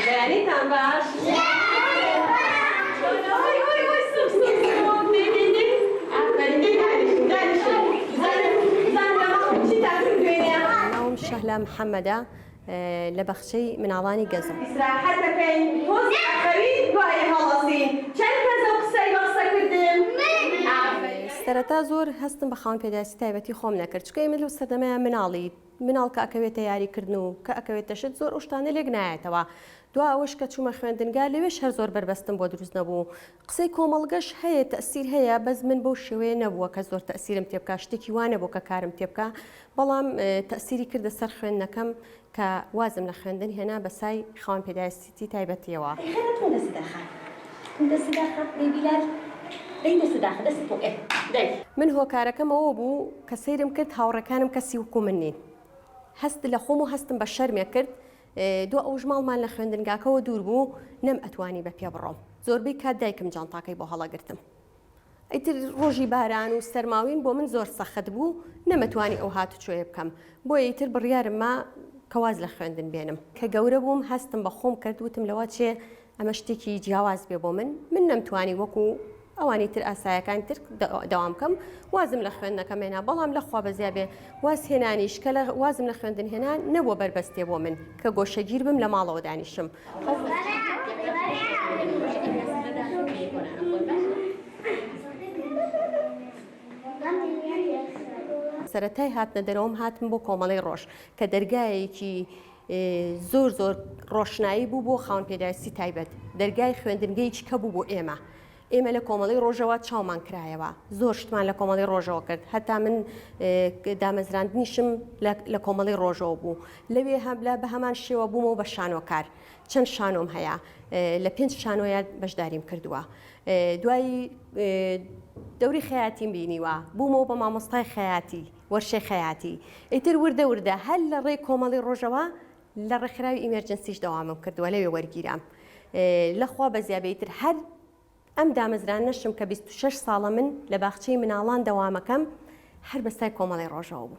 بەیانیتان باش؟ ناوم شەهلا محەممەدە لە بەخشەی مناڵانی گەزم. ئیسراحەت دەکەین تۆزی ئەخەوی دوای هەڵەسین. چەند کەس ئەو قسەی بەخسە کردم؟ سەرەتا زۆر هەستم بە خاوەن پێداویستی تایبەتی خۆم نەکرد، چکە ئێمە لەو سەردەمەیان مناڵ کە ئەکەوێتە یاریکردن و کە ئەکەوێتە شت زۆر ئەو شتانە لێک نایەتەوە. دو ئەوەش کە چوومە خوێندنگا لەوێش هەر زۆر بربەستم بۆ دروست نەبوو. قسەی کۆمەڵگەش هەیە تەئسیر هەیە، بەس من بەو شێوەیە نەبووە کە زۆر تەئسیرم تێ بکە، شتێکی وانە بۆ کە کارم تێ بکە، بەڵام تەئسیری کردە سەر خوێندنەکەم کە وازم لە خوێندن هێنا بە سای خاوەن پێداویستی تایبەتیەوە. من هۆکارەکەمەوە بوو کە سەیرم کرد هاوڕەکانم کەسی وەکو من نین. هەست لە خۆم و هەستم بە شەرمێ کرد. دو ئەو ژماڵمان لە خوێندنگاکەوە دوور بوو، نەم ئەتوانی بە پێ بڕۆم. زۆربەی کات دایکم جانتاکەی بۆ هەڵەگرتم. ئیتر ڕۆژی باران و سەرماوین بۆ من زۆر سەخت بوو، نەمەتوانی ئەو هاتوچۆیە بکەم. بۆیە ئیتر بڕیارم ما کەواز لە خوێندن بێنم. کە گەورە بووم هەستم بە خۆم کرد، وتم لەوە چێ ئەمە شتێکی جیاواز بێ بۆ من نەمتوانی وەکو ئەوانی تر ئاسایەکان تر دەوام بکەم. وازم لە خوێندنەکەم هێنا، بەڵام لەخوا بەزیا بێ واز هێنانیش کە لە وازم لە خوێندن هێنان نەبووە بەربەستێ بۆ من کە گۆشەگیر بم لە ماڵەوە دانیشم. سەرەتای هاتنە دەرەوەم هاتم بۆ کۆمەڵی ڕۆژ کە دەرگایەکی زۆر ڕۆشنایی بوو بۆ خاوەن پێداویستی تایبەت، دەرگای خوێندنگەیەکی کە بوو بۆ ئێمە. ئێمە لە کۆمەڵی ڕۆژەوە چاومان کرایەوە، زۆر شتمان لە کۆمەڵی ڕۆژەوە کرد، هەتا من دامەزراندنیشم لە کۆمەڵی ڕۆژەوە بوو. لەوێ هەبلا بە هەمان شێوە بوومەوە بە شانۆکار. چەند شانۆم هەیە، لە 5 شانۆیە بەشداریم کردووە. دوایی دەوری خەیاتیم بینیوە، بوومەوە بە مامۆستای خەیاتی، وەرشەی خەیاتی. ئیتر وردە هەر لە ڕێی کۆمەڵی ڕۆژەوە لە ڕێکخراوی ئیمەرجەنسیش دەوامم کردووە، لەوێ وەرگیرام. لەخوا بەزیابێتتر هەر ئەم دامەزران نەشم کە 26 ساڵە من لە باخچەی مناڵان دەوامەکەم هەر بەستای کۆمەڵی ڕۆژەوە بوو.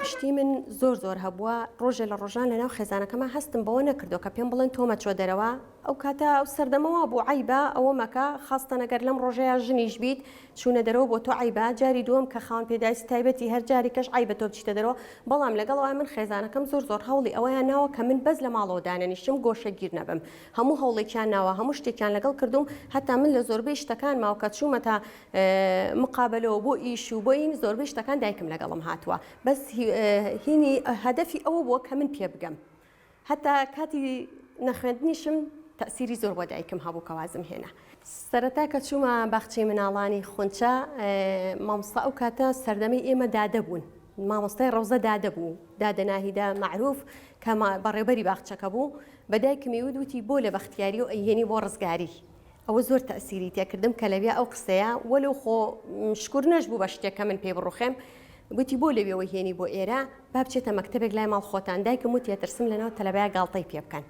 پشتی من زۆر هەبووە. ڕۆژێ لە ڕۆژان لەناو خێزانەکەمە هەستم بەوە نەکردو کە پێم بڵێن تۆمە چۆ دەرەوە. ئەو کاتە ئەو سەردەمەوە بۆ عیبە ئەوە مەکە، خاستە نەگەر لەم ڕۆژەیە ژنیش بیت چوونە دەرەوە بۆ تۆ عیبە. جاری دووەم کە خاوەن پێداویستی تایبەتی هەر جاری کەش عیبە تۆ بچیتە دەرەوە. بەڵام لەگەڵەوە من خێزانەکەم زۆر هەوڵی ئەوەیان ناوە کە من بەس لە ماڵەوە دانەنیشتم گۆشەگیر نەبم. هەموو هەوڵێکیان ناوە، هەموو شتێکیان لەگەڵ کردوم، هەتا من لە زۆربەی شتەکان ماوە کە چوومە تا مقابلەوە بۆ ئیش و بۆ این زۆربەی شتەکان دایکم لەگەڵم هاتووە. بەس هینی هەدەفی ئەوە بووە کە من پێ بگەم. هەتا کاتی نەخوێندنیشم تەئسیری زۆر بۆ دایکم هەبوو کە وازم هێنا. سەرەتا کە چوومە باخچەی مناڵانی خونچە، مامۆستا ئەو کاتە سەردەمەی ئێمە دادە بوون، مامۆستای ڕەوزە دادە بوو، دادە ناهیدا مەعروف کە بەڕێوەبەری باخچەکە بوو. بە دایکمی وتی بۆ لە بەختیاری و ئەیهێنی بۆ ڕزگاری. ئەوە زۆر تەئسیری تێکردم کە لەوێ ئەو قسەیە وەلو خۆ شکر نەشبوو بە شتێکە من پێ بڕوخێم. گوتی بۆ لەوێەوە هێنی بۆ ئێرە با بچێتە مەکتەبێک لای ماڵ خۆتان. دایکم وتی ترسم لەناو تەلەبەیە گاڵتەی پێ بکەن.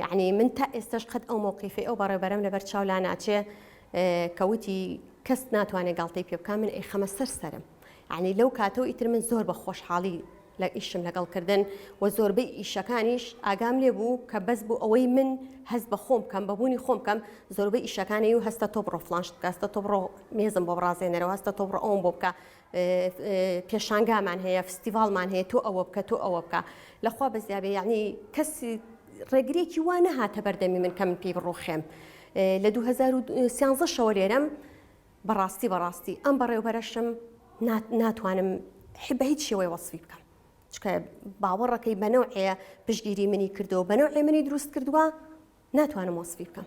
یعنی من تا ئێستاش قەت ئەو مووقیفی ئەو بەڕێبەرم لەبەر چاو لا ناچێ کەوتی کەس ناتوانێت گاڵتەی پێ بکەن. من خەمە سەرم، یعنی لەو کاتەوە ئیتر من زۆر بە خۆشحاڵی لە ئیشم لەگەڵکردن و زۆربەی ئیشەکانیش ئاگام لێ بوو کە بەس بوو ئەوەی من هەست بە خۆم بکەم، بەبوونی خۆم بکەم. زۆربەی ئیشەکانی و هەستە تۆ بڕۆ فڵان شت بکە، هەستە تۆ بڕۆ مێزم بۆ بڕازێنەرەوە، هەستە تۆ بڕۆ ئەوم بۆ بکە، پێشانگامان هەیە، فستیڤاڵمان هەیە، تۆ ئەوە بکە تۆ ئەوە بکە. لەخوا بەزیابێ یعنی کەسی ڕێگرێکی وا نەهاتە بەردەمی من کە من پێی بڕۆخێم. لە 2013 شەوە لێرەم بەڕاستی ئەم بەڕێوەبەرەشم ناتوانم بە هیچ شێوەی وەسفی بکەم، چکە باوەڕەکەی بەنەوعەیە پشتگیری منی کردەوە، بەنەوعێ منی دروست کردووە، ناتوانم وەسفی بکەم.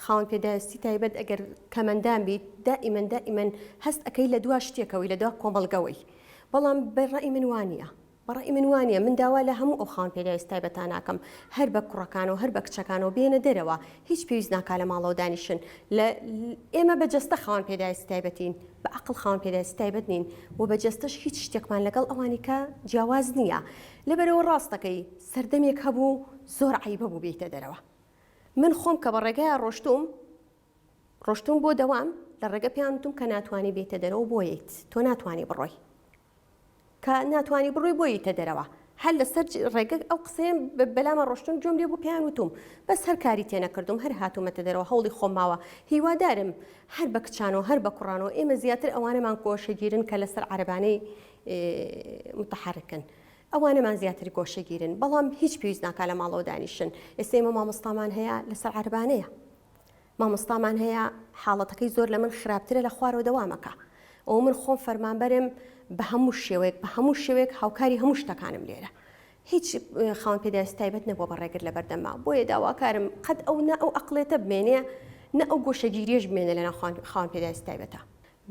خاوەن پێداویستی تایبەت ئەگەر کەمەندان بیت دائیمەن هەست ئەەکەی لە دوا شتێکەوەی لە دوا کۆمەڵگەوەی. بەڵام بەڕای من وانە، بەڕای من وانە من داوا لە هەموو ئەو خاوەن پێداویست تایبەتان ناکەم هەر بە کوڕەکانەوە هەر بە کچەکانەوە بێنە دەرەوە هیچ پێویست ناکا لە ماڵەوە دانیشن ئێمە بەجەستە خاوەن پێداویست تایبەتین بە عەقڵ خاوەن پێداویست تایبەت نین و بەجەستەش هیچ شتێکمان لەگەڵ ئەوانی کە جیاواز نییە لەبەرەوە ڕاستەکەی سەردەمێک هەبوو زۆر عیبە بوو بێتە دەرەوە من خۆم کە بە ڕێگەیە ڕۆشتوم بۆ دەوام لە ڕێگە پێیانتم کە ناتوانانی بێتە دەرەوە بۆیت تۆ ناتوانانی بڕۆی کە ناتوانانی بڕۆی بۆیتە دەرەوە هەر لەسەر ڕێگە ئەو قسەیە بەلامە ڕۆشتون جۆم لێ بۆ پێیان وتوم بەس هەر کاری تێنەکردم هەر هاتوومەتە دەرەوە هەوڵی خۆماوە هیوادارم هەر بە کچانەوە هەر بە کوڕانەوە ئێمە زیاتر ئەوانەمان کۆشەگیرن کە لەسەر عەرەبانەی متحرکن ئەوانەمان زیاتر گۆشەگیرن بەڵام هیچ پێویست ناکا لە ماڵەوە دانیشن ئێستا ئێمە مامۆستامان هەیە لەسەر عەرەبانەیە مامۆستامان هەیە حاڵەتەکەی زۆر لە من خراپترە لە خوارەوە دەوامەکە ئەو من خۆم فەرمانبەرم بە هەموو شێوەیەک هاوکاری هەموو شتەکانم لێرە هیچ خاوەن پێداویست تایبەت نەبووە بە ڕێگر لە بەردەما بۆیە داواکارم قەت ئەو نە ئەو عەقڵێتە بمێنێ نە ئەو گۆشەگیریەش بمێنێ لەناو خاوەن پێداویست تایبەتە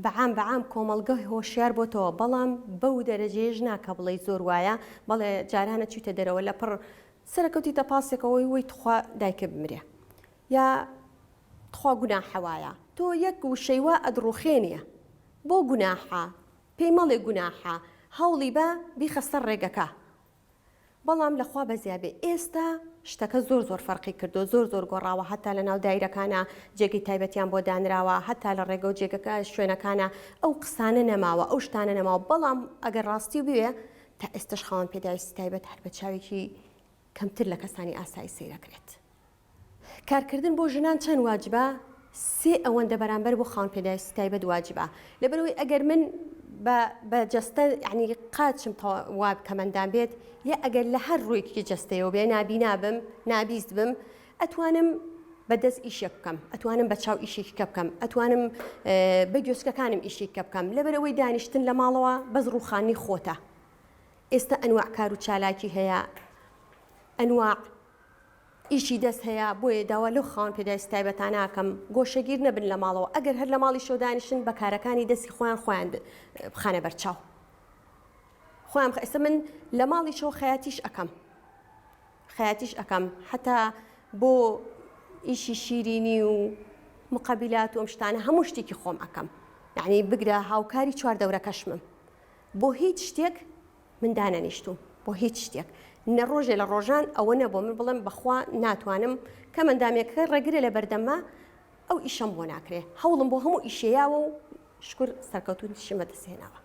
بەعام کۆمەڵگە هۆشیار بۆتەوە بەڵام بەو دەرەجەیەش ناکە بڵێ زۆر وایە بەڵێ جارانە چوتە دەرەوە لە پڕ سەرکەوتیتە پاسێکەوەی وەی تخوا دایکە بمرێ یا تخوا گوناحەوایە تۆ یەک وشەی وا ئەدڕوخێنێ بۆ گوناحە پێی مەڵێ گوناحە هەوڵی بە بیخەستە ڕێگەکە بەڵام لەخوا بەزیابێ ئێستا شتەکە زۆر فەرقی کردو زۆر گۆڕاوە هەتا لە ناو دایرەکانە جێگەی تایبەتیان بۆ دانراوە هەتا لە ڕێگە و جێگەکە شوێنەکانە ئەو قسانە نەماوە ئەو شتانە نەماوە بەڵام ئەگەر ڕاستی بوێ تا ئێستش خاوەن پێداویستی تایبەت هەر بە چاوێکی کەمتر لە کەسانی ئاسایی سەیرەکرێت کارکردن بۆ ژنان چەند واجبە سێ ئەوەندە بەرامبەر بۆ خاوەن پێداویستی تایبەت واجبە لەبەرەوەی ئەگەر من بە جەستە یعنی قاچم واب کەمەندان بێت یا ئەگەر لە هەر ڕوویەکی جەستەیەوە بێ نابینابم نابیست بم ئەتوانم بەدەست ئیشێک بکەم ئەتوانم بە چاو ئیشێکی کە بکەم ئەتوانم بە گوێچکەکانم ئیشێک کە بکەم لەبەرەوەی دانیشتن لە ماڵەوە بەس ڕووخانی خۆتە ئێستا ئەنواع کار و چالاکی هەیە ئەنواع ئیشی دەست هەیە بۆیە داوا لەو خاوەن پێداویستی تایبەتان ناکەم گۆشەگیر نەبن لە ماڵەوە ئەگەر هەر لە ماڵی شۆ دانیشن بە کارەکانی دەستی خۆیان بخانە بەرچاو خۆیان ئێستا من لە ماڵی شۆ خەیاتیش ئەەکەم حتا بۆ ئیشی شیرینی و مقابلات و ئەم شتانە هەموو شتێکی خۆم ئەەکەم یعنی بگرە هاوکاری چوار دەورەکەشمم بۆ هیچ شتێک من دانەنیشتوم بۆ هیچ شتێک نە ڕۆژێ لە ڕۆژان ئەوە نەبوو من بڵێم بەخوا ناتوانم کە مندامێکە ڕێگرێ لە بەردەما ئەو ئیشەم بۆ ناکرێ هەوڵم بۆ هەموو ئیشەیاوە و شکر سەرکەوتوونیشمە دەستهێناوە